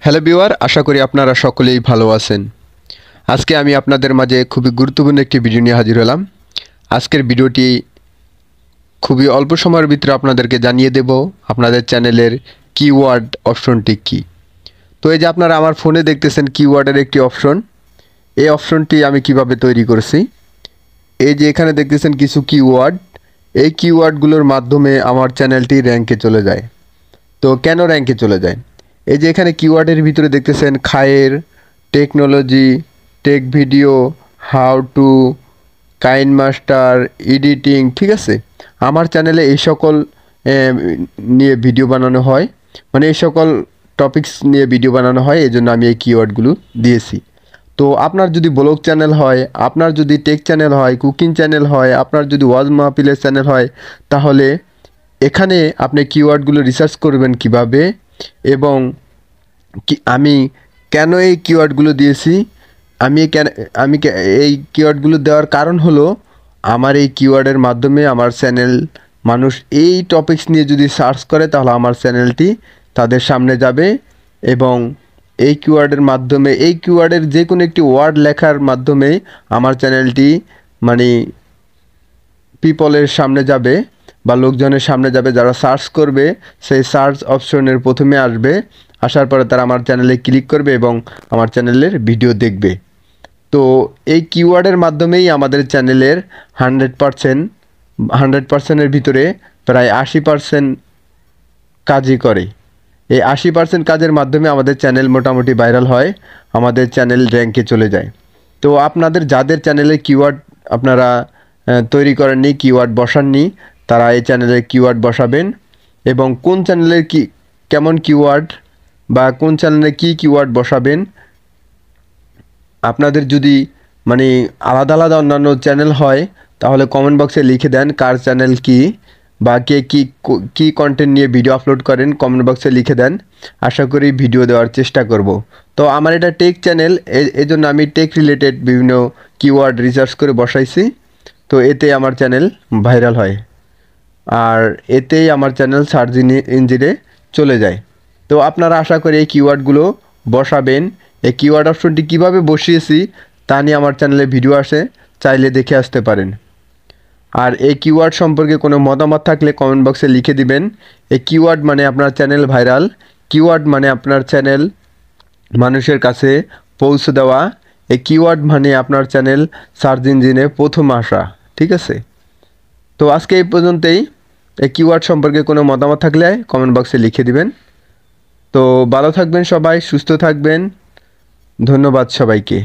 Hello viewer, আশা করি আপনারা সকলেই ভালো আছেন। আজকে আমি আপনাদের মাঝে খুবই গুরুত্বপূর্ণ একটি ভিডিও নিয়ে হাজির হলাম। আজকের ভিডিওটি খুবই অল্প সময়ের ভিতরে আপনাদেরকে জানিয়ে দেব আপনাদের চ্যানেলের কিওয়ার্ড অপশনটি কী। তো এই যে আপনারা আমার ফোনে দেখতেছেন কিওয়ার্ডের একটি অপশন। এই অপশনটি আমি কিভাবে তৈরি করেছি। এই যে এখানে দেখতেছেন কিছু কিওয়ার্ড, এই কিওয়ার্ডগুলোর মাধ্যমে আমার চ্যানেলটি র্যাঙ্কে চলে যায়। তো কেন র্যাঙ্কে চলে যায়? এই যে এখানে কিওয়ার্ডের ভিতরে দেখতেছেন খায়ের, technology, tech video, how to, KineMaster, editing, ঠিক আছে। আমার চ্যানেলে এই সকল নিয়ে ভিডিও বানানো হয়, মানে এই সকল টপিকস নিয়ে ভিডিও বানানো হয়, এই জন্য আমি এই কিওয়ার্ডগুলো দিয়েছি। তো আপনার যদি ব্লগ চ্যানেল হয়, আপনার যদি টেক চ্যানেল হয়, কুকিং চ্যানেল হয়, আপনার যদি ওয়াজ মাহফিলের চ্যানেল হয়, তাহলে এখানে আপনি কিওয়ার্ডগুলো রিসার্চ করবেন কিভাবে এবং আমি কেন এই কিওয়ার্ডগুলো দিয়েছি। এই কিওয়ার্ডগুলো দেওয়ার কারণ হলো আমার এই কিওয়ার্ডের মাধ্যমে আমার চ্যানেল মানুষ এই টপিকস নিয়ে যদি সার্চ করে তাহলে আমার চ্যানেলটি তাদের সামনে যাবে এবং এই কিওয়ার্ডের মাধ্যমে এই কিওয়ার্ডের যে কোনো একটি ওয়ার্ড লেখার মাধ্যমে আমার চ্যানেলটি মানে পিপলের সামনে যাবে বা লোকজনের সামনে যাবে। যারা সার্চ করবে সেই সার্চ অপশনের প্রথমে আসবে, আসার পরে তারা আমার চ্যানেলে ক্লিক করবে এবং আমার চ্যানেলের ভিডিও দেখবে। তো এই কিওয়ার্ডের মাধ্যমেই আমাদের চ্যানেলের 100%-100%-এর ভিতরে প্রায় 80% কাজই করে। এই 80% কাজের মাধ্যমে আমাদের চ্যানেল মোটামুটি ভাইরাল হয়, আমাদের চ্যানেল র্যাঙ্কে চলে যায়। তো আপনাদের যাদের চ্যানেলে কিওয়ার্ড আপনারা তৈরি করেননি, কিওয়ার্ড বসাননি, তারা এই চ্যানেলে কিওয়ার্ড বসাবেন এবং কোন চ্যানেলের কেমন কিওয়ার্ড বা কোন চ্যানেলে কী কিওয়ার্ড বসাবেন। আপনাদের যদি মানে আলাদা আলাদা অন্যান্য চ্যানেল হয় তাহলে কমেন্ট বক্সে লিখে দেন কার চ্যানেল কী বা কে কী কন্টেন্ট নিয়ে ভিডিও আপলোড করেন, কমেন্ট বক্সে লিখে দেন। আশা করি ভিডিও দেওয়ার চেষ্টা করব। তো আমার এটা টেক চ্যানেল, এই জন্য আমি টেক রিলেটেড বিভিন্ন কিওয়ার্ড রিসার্চ করে বসাইছি। তো এতে আমার চ্যানেল ভাইরাল হয় আর এতেই আমার চ্যানেল সার্চ ইঞ্জিনে চলে যায়। তো আপনারা আশা করি এই কিওয়ার্ডগুলো বসাবেন। এই কিওয়ার্ড অপশনটি কীভাবে বসিয়েছি তা নিয়ে আমার চ্যানেলে ভিডিও আসে, চাইলে দেখে আসতে পারেন। আর এই কিওয়ার্ড সম্পর্কে কোনো মতামত থাকলে কমেন্ট বক্সে লিখে দিবেন। এই কিওয়ার্ড মানে আপনার চ্যানেল ভাইরাল, কিওয়ার্ড মানে আপনার চ্যানেল মানুষের কাছে পৌঁছে দেওয়া, এই কিওয়ার্ড মানে আপনার চ্যানেল সার্চ ইঞ্জিনে প্রথম আসা, ঠিক আছে। তো আজকে এই পর্যন্তই। এই কিওয়ার্ড সম্পর্কে কোনো মতামত থাকলে কমেন্ট বক্সে লিখে দিবেন। তো ভালো থাকবেন সবাই, সুস্থ থাকবেন। ধন্যবাদ সবাইকে।